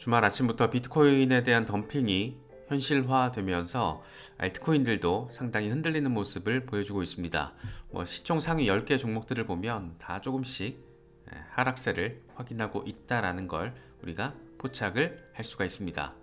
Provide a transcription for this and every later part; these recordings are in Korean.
주말 아침부터 비트코인에 대한 덤핑이 현실화되면서 알트코인들도 상당히 흔들리는 모습을 보여주고 있습니다. 시총 상위 10개 종목들을 보면 다 조금씩 하락세를 확인하고 있다라는 걸 우리가 포착을 할 수가 있습니다.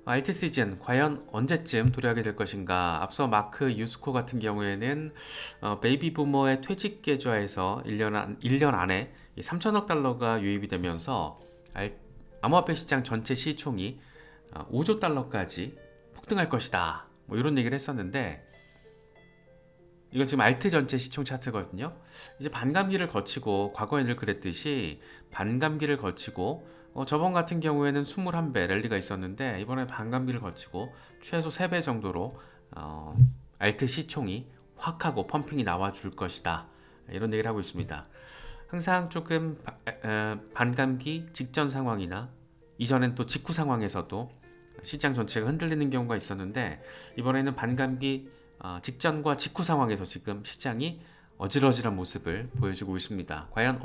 알트 시즌 과연 언제쯤 도래하게 될 것인가. 앞서 마크 유스코 같은 경우에는 베이비 부머의 퇴직 계좌에서 1년 안에 3천억 달러가 유입이 되면서 암호화폐 시장 전체 시총이 5조 달러까지 폭등할 것이다, 이런 얘기를 했었는데, 이건 지금 알트 전체 시총 차트거든요. 이제 반감기를 거치고, 과거에 늘 그랬듯이 반감기를 거치고 저번 같은 경우에는 21배 랠리가 있었는데, 이번에 반감기를 거치고 최소 3배 정도로 알트 시총이 확 하고 펌핑이 나와 줄 것이다, 이런 얘기를 하고 있습니다. 항상 조금 반감기 직전 상황이나 이전엔 또 직후 상황에서도 시장 전체가 흔들리는 경우가 있었는데, 이번에는 반감기 직전과 직후 상황에서 지금 시장이 어질어질한 모습을 보여주고 있습니다. 과연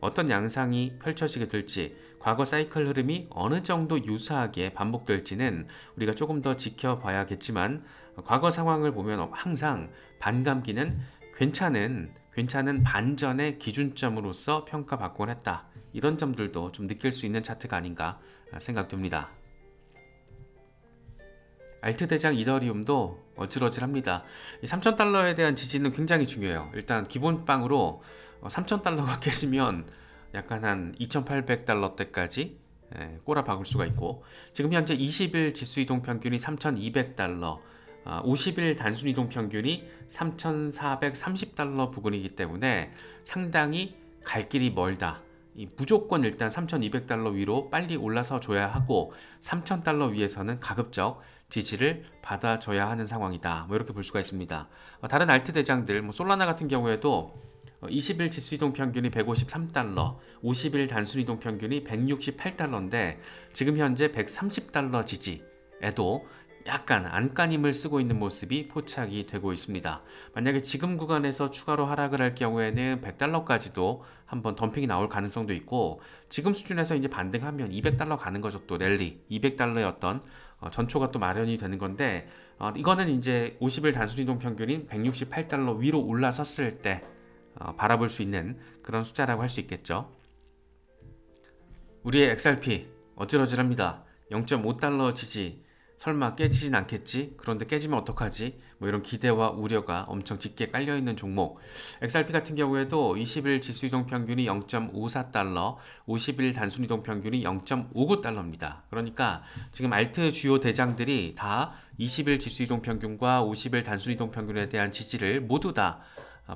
어떤 양상이 펼쳐지게 될지, 과거 사이클 흐름이 어느 정도 유사하게 반복될지는 우리가 조금 더 지켜봐야겠지만, 과거 상황을 보면 항상 반감기는 괜찮은 반전의 기준점으로서 평가받곤 했다, 이런 점들도 좀 느낄 수 있는 차트가 아닌가 생각됩니다. 알트 대장 이더리움도 어질어질합니다. 3,000달러에 대한 지지는 굉장히 중요해요. 일단 기본빵으로 3,000달러가 깨지면 약간 한 2,800달러대까지 꼬라박을 수가 있고, 지금 현재 20일 지수 이동 평균이 3,200달러, 50일 단순 이동 평균이 3,430달러 부근이기 때문에 상당히 갈 길이 멀다. 무조건 일단 3,200달러 위로 빨리 올라서 줘야 하고, 3,000달러 위에서는 가급적 지지를 받아줘야 하는 상황이다, 이렇게 볼 수가 있습니다. 다른 알트 대장들, 솔라나 같은 경우에도 20일 지수 이동 평균이 153달러, 50일 단순 이동 평균이 168달러인데 지금 현재 130달러 지지에도 약간 안간힘을 쓰고 있는 모습이 포착이 되고 있습니다. 만약에 지금 구간에서 추가로 하락을 할 경우에는 100달러까지도 한번 덤핑이 나올 가능성도 있고, 지금 수준에서 이제 반등하면 200달러 가는 거죠. 또 랠리 200달러의 어떤 전초가 또 마련이 되는 건데, 이거는 이제 50일 단순 이동 평균인 168달러 위로 올라섰을 때 바라볼 수 있는 그런 숫자라고 할 수 있겠죠. 우리의 XRP 어질어질합니다. 0.5달러 지지, 설마 깨지진 않겠지? 그런데 깨지면 어떡하지? 이런 기대와 우려가 엄청 짙게 깔려있는 종목. XRP 같은 경우에도 20일 지수 이동 평균이 0.54달러, 50일 단순 이동 평균이 0.59달러입니다. 그러니까 지금 알트 주요 대장들이 다 20일 지수 이동 평균과 50일 단순 이동 평균에 대한 지지를 모두 다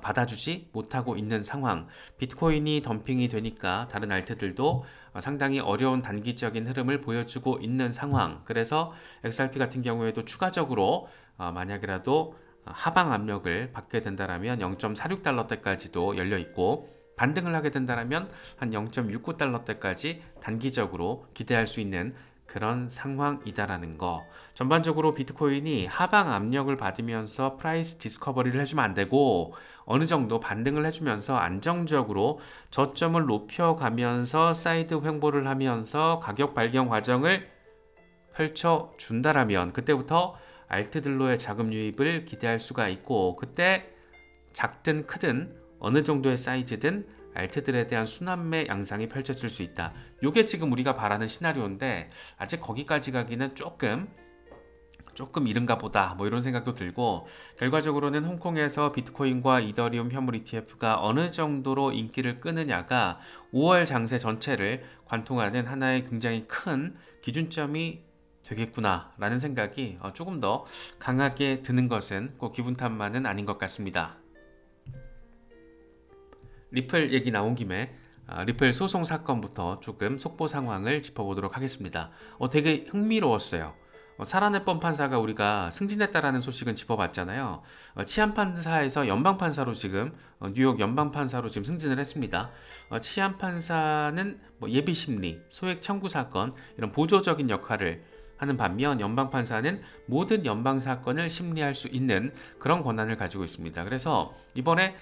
받아주지 못하고 있는 상황. 비트코인이 덤핑이 되니까 다른 알트들도 상당히 어려운 단기적인 흐름을 보여주고 있는 상황. 그래서 XRP 같은 경우에도 추가적으로 만약이라도 하방 압력을 받게 된다면 0.46달러대까지도 열려 있고, 반등을 하게 된다면 한 0.69달러대까지 단기적으로 기대할 수 있는 그런 상황이다라는 거. 전반적으로 비트코인이 하방 압력을 받으면서 프라이스 디스커버리를 해주면 안 되고, 어느 정도 반등을 해주면서 안정적으로 저점을 높여가면서 사이드 횡보를 하면서 가격 발견 과정을 펼쳐준다라면 그때부터 알트들로의 자금 유입을 기대할 수가 있고, 그때 작든 크든 어느 정도의 사이즈든 알트들에 대한 순환매 양상이 펼쳐질 수 있다. 요게 지금 우리가 바라는 시나리오인데, 아직 거기까지 가기는 조금 이른가 보다, 이런 생각도 들고, 결과적으로는 홍콩에서 비트코인과 이더리움 현물 ETF가 어느 정도로 인기를 끄느냐가 5월 장세 전체를 관통하는 하나의 굉장히 큰 기준점이 되겠구나 라는 생각이 조금 더 강하게 드는 것은 꼭 기분 탓만은 아닌 것 같습니다. 리플 얘기 나온 김에 리플 소송 사건부터 조금 속보 상황을 짚어보도록 하겠습니다. 되게 흥미로웠어요. 사라넷범 판사가 우리가 승진했다라는 소식은 짚어봤잖아요. 치안판사에서 연방판사로 지금 뉴욕 연방판사로 지금 승진을 했습니다. 치안판사는 예비심리, 소액 청구 사건 이런 보조적인 역할을 하는 반면, 연방판사는 모든 연방사건을 심리할 수 있는 그런 권한을 가지고 있습니다. 그래서 이번에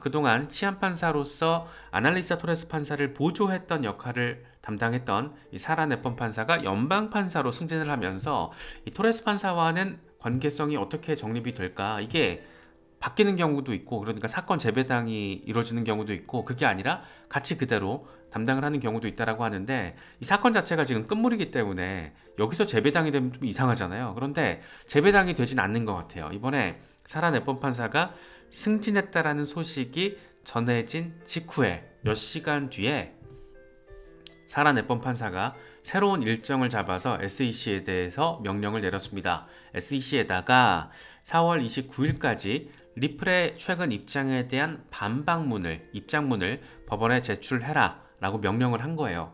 그동안 치안 판사로서 아날리사 토레스 판사를 보조했던 역할을 담당했던 이 사라 네폰 판사가 연방 판사로 승진을 하면서 이 토레스 판사와는 관계성이 어떻게 정립이 될까, 이게 바뀌는 경우도 있고, 그러니까 사건 재배당이 이루어지는 경우도 있고, 그게 아니라 같이 그대로 담당을 하는 경우도 있다라고 하는데, 이 사건 자체가 지금 끝물이기 때문에 여기서 재배당이 되면 좀 이상하잖아요. 그런데 재배당이 되진 않는 것 같아요. 이번에 사라 네폰 판사가 승진했다라는 소식이 전해진 직후에 몇 시간 뒤에 사라 네폰 판사가 새로운 일정을 잡아서 SEC에 대해서 명령을 내렸습니다. SEC에다가 4월 29일까지 리플의 최근 입장에 대한 입장문을 법원에 제출해라 라고 명령을 한 거예요.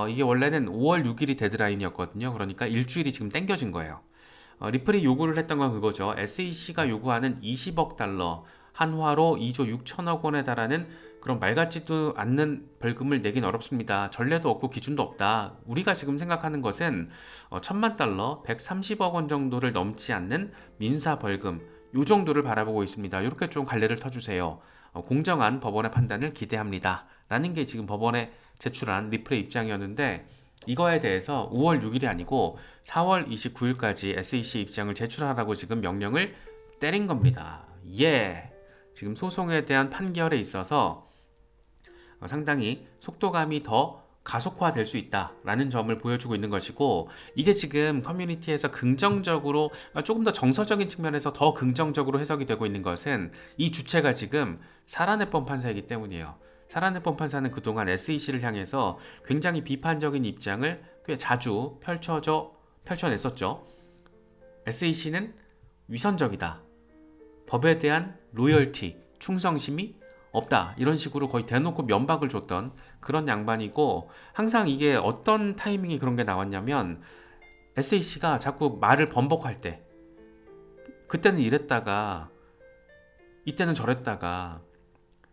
이게 원래는 5월 6일이 데드라인이었거든요. 그러니까 일주일이 지금 땡겨진 거예요. 리플이 요구를 했던 건 그거죠. SEC가 요구하는 20억 달러, 한화로 2조 6천억 원에 달하는 그런 말 같지도 않는 벌금을 내긴 어렵습니다. 전례도 없고 기준도 없다. 우리가 지금 생각하는 것은 1,000만 달러, 130억 원 정도를 넘지 않는 민사 벌금, 요 정도를 바라보고 있습니다. 이렇게 좀 갈래를 터주세요. 공정한 법원의 판단을 기대합니다. 라는 게 지금 법원에 제출한 리플의 입장이었는데, 이거에 대해서 5월 6일이 아니고 4월 29일까지 SEC 입장을 제출하라고 지금 명령을 때린 겁니다. 예. 지금 소송에 대한 판결에 있어서 상당히 속도감이 더 가속화될 수 있다라는 점을 보여주고 있는 것이고, 이게 지금 커뮤니티에서 긍정적으로, 조금 더 정서적인 측면에서 더 긍정적으로 해석이 되고 있는 것은 이 주체가 지금 사라 네폰 판사이기 때문이에요. 사라 네폰 판사는 그동안 SEC를 향해서 굉장히 비판적인 입장을 꽤 자주 펼쳐냈었죠. SEC는 위선적이다, 법에 대한 로열티, 충성심이 없다, 이런 식으로 거의 대놓고 면박을 줬던 그런 양반이고, 항상 이게 어떤 타이밍이 그런 게 나왔냐면 SEC가 자꾸 말을 번복할 때, 그때는 이랬다가 이때는 저랬다가,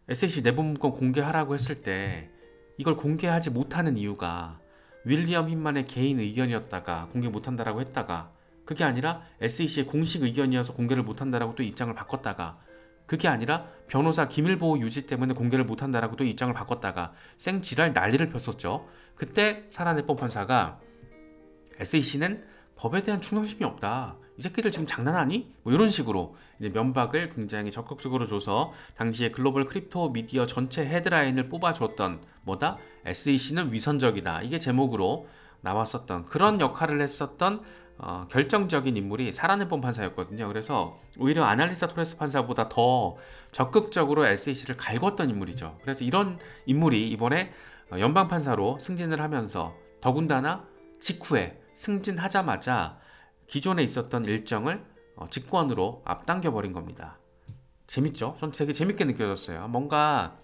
SEC 내부 문건 공개하라고 했을 때 이걸 공개하지 못하는 이유가 윌리엄 힌만의 개인 의견이었다가 공개 못한다라고 했다가, 그게 아니라 SEC의 공식 의견이어서 공개를 못한다라고 또 입장을 바꿨다가, 그게 아니라 변호사 기밀보호 유지 때문에 공개를 못한다라고 또 입장을 바꿨다가 생지랄 난리를 폈었죠. 그때 사라 네폰 판사가 SEC는 법에 대한 충성심이 없다, 이 새끼들 지금 장난하니? 뭐 이런 식으로 이제 면박을 굉장히 적극적으로 줘서 당시에 글로벌 크립토 미디어 전체 헤드라인을 뽑아줬던, 뭐다? SEC는 위선적이다, 이게 제목으로 나왔었던 그런 역할을 했었던 결정적인 인물이 사라 네폰 판사였거든요. 그래서 오히려 아날리사 토레스 판사보다 더 적극적으로 SEC를 갈궜던 인물이죠. 그래서 이런 인물이 이번에 연방 판사로 승진을 하면서, 더군다나 직후에 승진하자마자 기존에 있었던 일정을 직권으로 앞당겨 버린 겁니다. 재밌죠? 전 되게 재밌게 느껴졌어요. 뭔가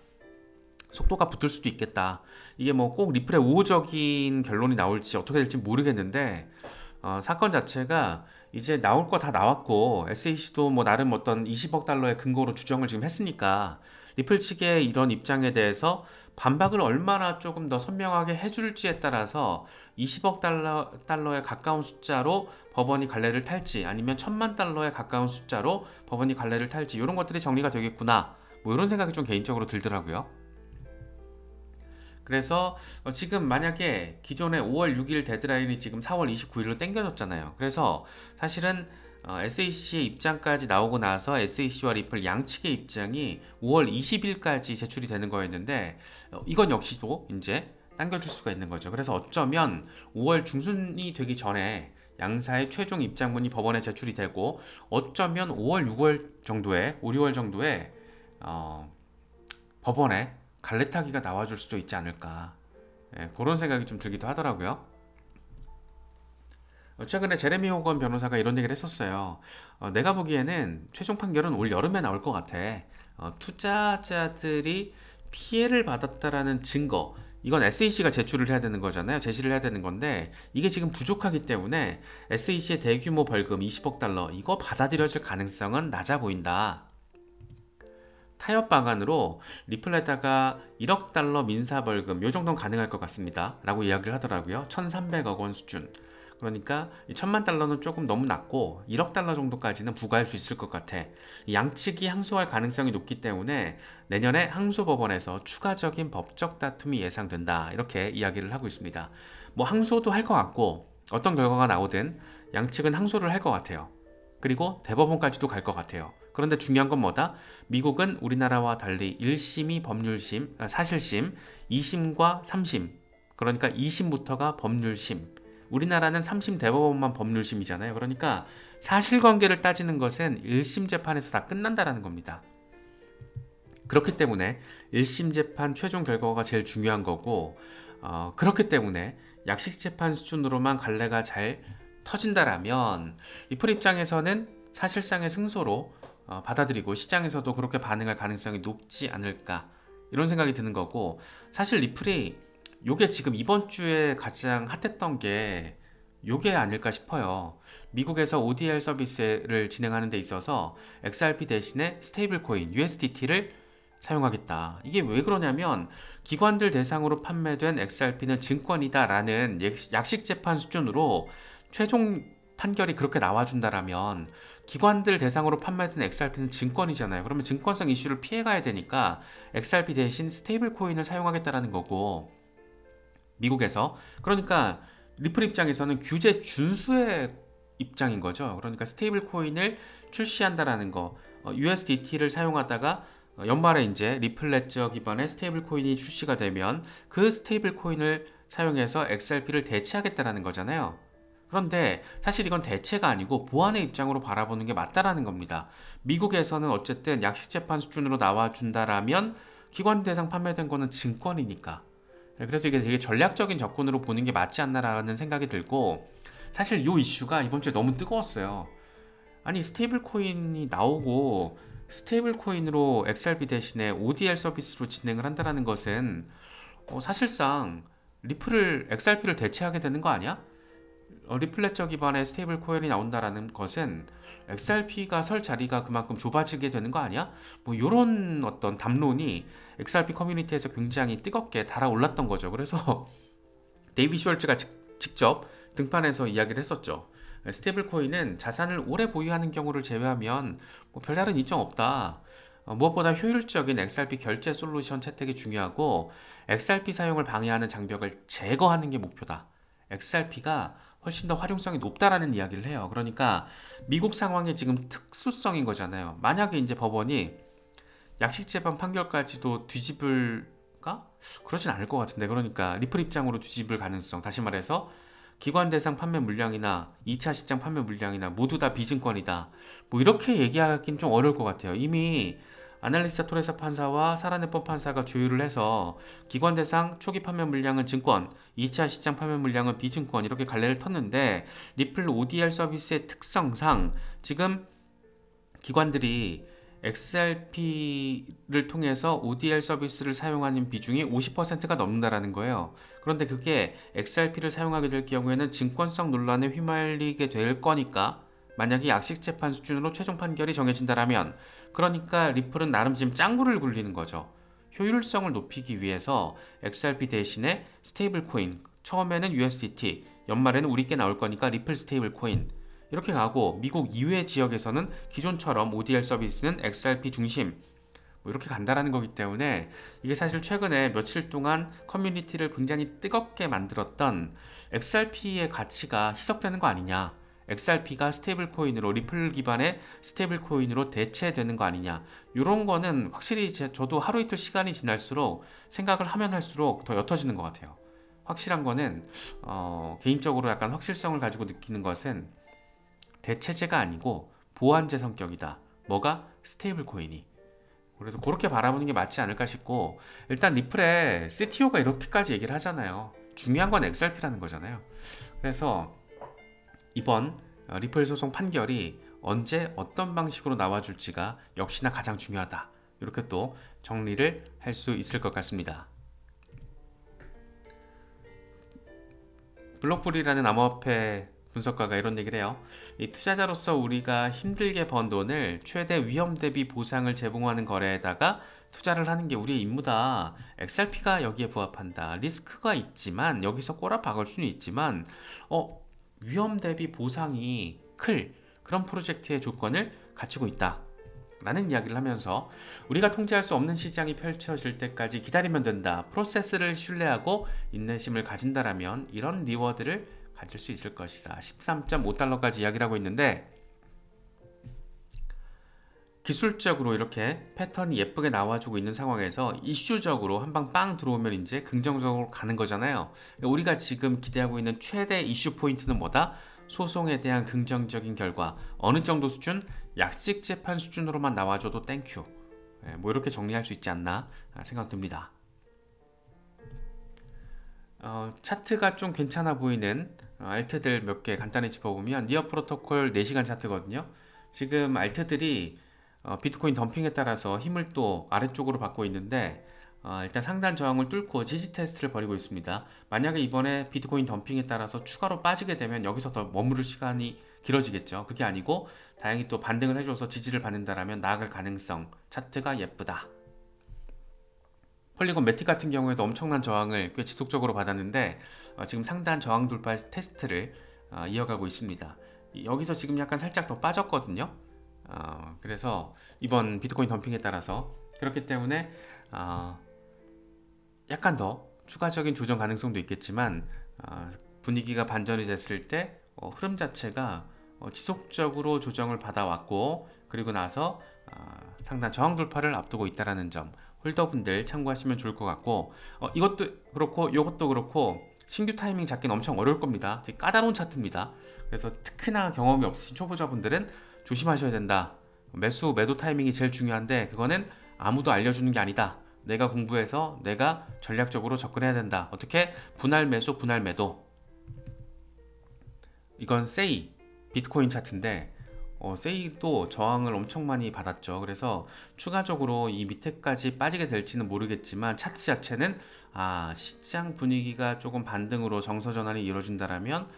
속도가 붙을 수도 있겠다. 이게 뭐 꼭 리플의 우호적인 결론이 나올지 어떻게 될지 모르겠는데, 사건 자체가 이제 나올 거 다 나왔고, SEC도 뭐 나름 어떤 20억 달러의 근거로 주정을 지금 했으니까, 리플 측의 이런 입장에 대해서 반박을 얼마나 조금 더 선명하게 해줄지에 따라서 20억 달러에 가까운 숫자로 법원이 갈래를 탈지, 아니면 1,000만 달러에 가까운 숫자로 법원이 갈래를 탈지, 이런 것들이 정리가 되겠구나, 뭐 이런 생각이 좀 개인적으로 들더라고요. 그래서 지금 만약에 기존의 5월 6일 데드라인이 지금 4월 29일로 땡겨졌잖아요. 그래서 사실은 SEC의 입장까지 나오고 나서 SEC와 리플 양측의 입장이 5월 20일까지 제출이 되는 거였는데, 이건 역시도 이제 당겨질 수가 있는 거죠. 그래서 어쩌면 5월 중순이 되기 전에 양사의 최종 입장문이 법원에 제출이 되고, 어쩌면 5월 6월 정도에 5, 6월 정도에 법원에 갈래타기가 나와줄 수도 있지 않을까, 그런 생각이 좀 들기도 하더라고요. 최근에 제레미 호건 변호사가 이런 얘기를 했었어요. 내가 보기에는 최종 판결은 올 여름에 나올 것 같아. 투자자들이 피해를 받았다라는 증거, 이건 SEC가 제출을 해야 되는 거잖아요. 제시를 해야 되는 건데, 이게 지금 부족하기 때문에 SEC의 대규모 벌금 20억 달러, 이거 받아들여질 가능성은 낮아 보인다. 타협 방안으로 리플에다가 1억 달러 민사 벌금, 요 정도는 가능할 것 같습니다 라고 이야기를 하더라고요. 1,300억 원 수준. 그러니까 이 1000만 달러는 조금 너무 낮고 1억 달러 정도까지는 부과할 수 있을 것 같아. 이 양측이 항소할 가능성이 높기 때문에 내년에 항소법원에서 추가적인 법적 다툼이 예상된다. 이렇게 이야기를 하고 있습니다. 뭐 항소도 할 것 같고 어떤 결과가 나오든 양측은 항소를 할 것 같아요. 그리고 대법원까지도 갈 것 같아요. 그런데 중요한 건 뭐다? 미국은 우리나라와 달리 1심이 법률심, 사실심, 2심과 3심, 그러니까 2심부터가 법률심, 우리나라는 3심 대법원만 법률심이잖아요. 그러니까 사실관계를 따지는 것은 1심 재판에서 다 끝난다라는 겁니다. 그렇기 때문에 1심 재판 최종 결과가 제일 중요한 거고, 그렇기 때문에 약식 재판 수준으로만 갈래가 잘 터진다라면 리플 입장에서는 사실상의 승소로 받아들이고 시장에서도 그렇게 반응할 가능성이 높지 않을까, 이런 생각이 드는 거고, 사실 리플이 요게 지금 이번 주에 가장 핫했던 게 요게 아닐까 싶어요. 미국에서 ODR 서비스를 진행하는 데 있어서 XRP 대신에 스테이블 코인 USDT를 사용하겠다. 이게 왜 그러냐면 기관들 대상으로 판매된 XRP는 증권이다 라는 약식 재판 수준으로 최종 판결이 그렇게 나와준다라면, 기관들 대상으로 판매된 XRP는 증권이잖아요. 그러면 증권성 이슈를 피해가야 되니까 XRP 대신 스테이블 코인을 사용하겠다라는 거고, 미국에서. 그러니까 리플 입장에서는 규제 준수의 입장인 거죠. 그러니까 스테이블 코인을 출시한다라는 거, USDT를 사용하다가 연말에 이제 리플 레저 기반의 스테이블 코인이 출시가 되면 그 스테이블 코인을 사용해서 XRP를 대체하겠다라는 거잖아요. 그런데 사실 이건 대체가 아니고 보완의 입장으로 바라보는 게 맞다라는 겁니다. 미국에서는 어쨌든 약식 재판 수준으로 나와준다라면 기관 대상 판매된 거는 증권이니까. 그래서 이게 되게 전략적인 접근으로 보는 게 맞지 않나라는 생각이 들고, 사실 이 이슈가 이번 주에 너무 뜨거웠어요. 아니 스테이블 코인이 나오고 스테이블 코인으로 XRP 대신에 ODR 서비스로 진행을 한다는 것은 사실상 리플을 XRP를 대체하게 되는 거 아니야? 리플레저 기반의 스테이블 코인이 나온다라는 것은 XRP가 설 자리가 그만큼 좁아지게 되는 거 아니야? 뭐 이런 어떤 담론이 XRP 커뮤니티에서 굉장히 뜨겁게 달아올랐던 거죠. 그래서 데이비 슈월츠가 직접 등판해서 이야기를 했었죠. 스테이블 코인은 자산을 오래 보유하는 경우를 제외하면 뭐 별다른 이점 없다. 무엇보다 효율적인 XRP 결제 솔루션 채택이 중요하고 XRP 사용을 방해하는 장벽을 제거하는 게 목표다. XRP가 훨씬 더 활용성이 높다라는 이야기를 해요. 그러니까 미국 상황의 지금 특수성인 거잖아요. 만약에 이제 법원이 약식 재판 판결까지도 뒤집을까? 그러진 않을 것 같은데, 그러니까 리플 입장으로 뒤집을 가능성, 다시 말해서 기관 대상 판매 물량이나 2차 시장 판매 물량이나 모두 다 비증권이다, 뭐 이렇게 얘기하긴 좀 어려울 것 같아요. 이미 아날리스타 토레사 판사와 사라네폰 판사가 조율을 해서 기관 대상 초기 판매 물량은 증권, 2차 시장 판매 물량은 비증권, 이렇게 갈래를 텄는데, 리플 ODR 서비스의 특성상 지금 기관들이 XRP를 통해서 ODR 서비스를 사용하는 비중이 50%가 넘는다라는 거예요. 그런데 그게 XRP를 사용하게 될 경우에는 증권성 논란에 휘말리게 될 거니까, 만약에 약식 재판 수준으로 최종 판결이 정해진다라면, 그러니까 리플은 나름 지금 짱구를 굴리는 거죠. 효율성을 높이기 위해서 XRP 대신에 스테이블 코인, 처음에는 USDT, 연말에는 우리께 나올 거니까 리플 스테이블 코인, 이렇게 가고, 미국 이외 지역에서는 기존처럼 ODR 서비스는 XRP 중심, 뭐 이렇게 간다라는 거기 때문에, 이게 사실 최근에 며칠 동안 커뮤니티를 굉장히 뜨겁게 만들었던 XRP의 가치가 희석되는 거 아니냐, XRP가 스테이블 코인으로, 리플 기반의 스테이블 코인으로 대체되는 거 아니냐, 이런 거는 확실히 저도 하루 이틀 시간이 지날수록 생각을 하면 할수록 더 옅어지는 것 같아요. 확실한 거는 개인적으로 약간 확실성을 가지고 느끼는 것은 대체제가 아니고 보완제 성격이다. 뭐가? 스테이블 코인이. 그래서 그렇게 바라보는 게 맞지 않을까 싶고, 일단 리플의 CTO가 이렇게까지 얘기를 하잖아요. 중요한 건 XRP라는 거잖아요. 그래서 이번 리플 소송 판결이 언제 어떤 방식으로 나와줄지가 역시나 가장 중요하다. 이렇게 또 정리를 할 수 있을 것 같습니다. 블록풀이라는 암호화폐 분석가가 이런 얘기를 해요. 이 투자자로서 우리가 힘들게 번 돈을 최대 위험 대비 보상을 제공하는 거래에다가 투자를 하는 게 우리의 임무다. XRP가 여기에 부합한다. 리스크가 있지만, 여기서 꼬라 박을 수는 있지만 위험 대비 보상이 클 그런 프로젝트의 조건을 갖추고 있다 라는 이야기를 하면서 우리가 통제할 수 없는 시장이 펼쳐질 때까지 기다리면 된다. 프로세스를 신뢰하고 인내심을 가진다라면 이런 리워드를 가질 수 있을 것이다. 13.5달러까지 이야기를 하고 있는데, 기술적으로 이렇게 패턴이 예쁘게 나와주고 있는 상황에서 이슈적으로 한 방 빵 들어오면 이제 긍정적으로 가는 거잖아요. 우리가 지금 기대하고 있는 최대 이슈 포인트는 뭐다? 소송에 대한 긍정적인 결과. 어느 정도 수준? 약식 재판 수준으로만 나와줘도 땡큐. 뭐 이렇게 정리할 수 있지 않나 생각됩니다. 차트가 좀 괜찮아 보이는 알트들 몇 개 간단히 짚어보면, 니어 프로토콜 4시간 차트거든요. 지금 알트들이 비트코인 덤핑에 따라서 힘을 또 아래쪽으로 받고 있는데, 일단 상단 저항을 뚫고 지지 테스트를 벌이고 있습니다. 만약에 이번에 비트코인 덤핑에 따라서 추가로 빠지게 되면 여기서 더 머무를 시간이 길어지겠죠. 그게 아니고 다행히 또 반등을 해줘서 지지를 받는다라면 나아갈 가능성, 차트가 예쁘다. 폴리곤 매틱 같은 경우에도 엄청난 저항을 꽤 지속적으로 받았는데 지금 상단 저항 돌파 테스트를 이어가고 있습니다. 여기서 지금 약간 살짝 더 빠졌거든요. 그래서 이번 비트코인 덤핑에 따라서, 그렇기 때문에 약간 더 추가적인 조정 가능성도 있겠지만 분위기가 반전이 됐을 때 흐름 자체가 지속적으로 조정을 받아왔고, 그리고 나서 상단 저항 돌파를 앞두고 있다는 점, 홀더분들 참고하시면 좋을 것 같고, 이것도 그렇고 이것도 그렇고 신규 타이밍 잡기는 엄청 어려울 겁니다. 되게 까다로운 차트입니다. 그래서 특히나 경험이 없으신 초보자분들은 조심하셔야 된다. 매도 타이밍이 제일 중요한데 그거는 아무도 알려주는 게 아니다. 내가 공부해서 내가 전략적으로 접근해야 된다. 어떻게? 분할 매수, 분할 매도. 이건 세이 비트코인 차트인데 세이도 저항을 엄청 많이 받았죠. 그래서 추가적으로 이 밑에까지 빠지게 될지는 모르겠지만 차트 자체는 시장 분위기가 조금 반등으로 정서 전환이 이루어진다라면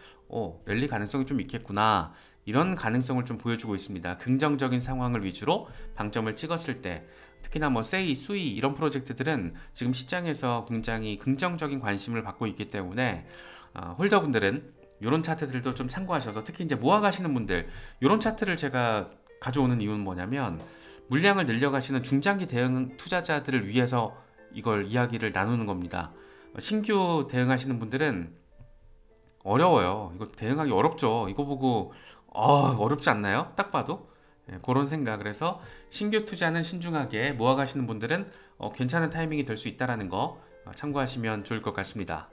랠리 가능성이 좀 있겠구나, 이런 가능성을 좀 보여주고 있습니다. 긍정적인 상황을 위주로 방점을 찍었을 때, 특히나 세이, 수이 이런 프로젝트들은 지금 시장에서 굉장히 긍정적인 관심을 받고 있기 때문에 홀더분들은 이런 차트들도 좀 참고하셔서, 특히 이제 모아가시는 분들, 이런 차트를 제가 가져오는 이유는 뭐냐면 물량을 늘려가시는 중장기 대응 투자자들을 위해서 이걸 이야기를 나누는 겁니다. 신규 대응하시는 분들은 어려워요. 이거 대응하기 어렵죠. 이거 보고 어렵지 않나요? 딱 봐도 그런 생각. 그래서 신규 투자는 신중하게 모아가시는 분들은 괜찮은 타이밍이 될 수 있다는 거 참고하시면 좋을 것 같습니다.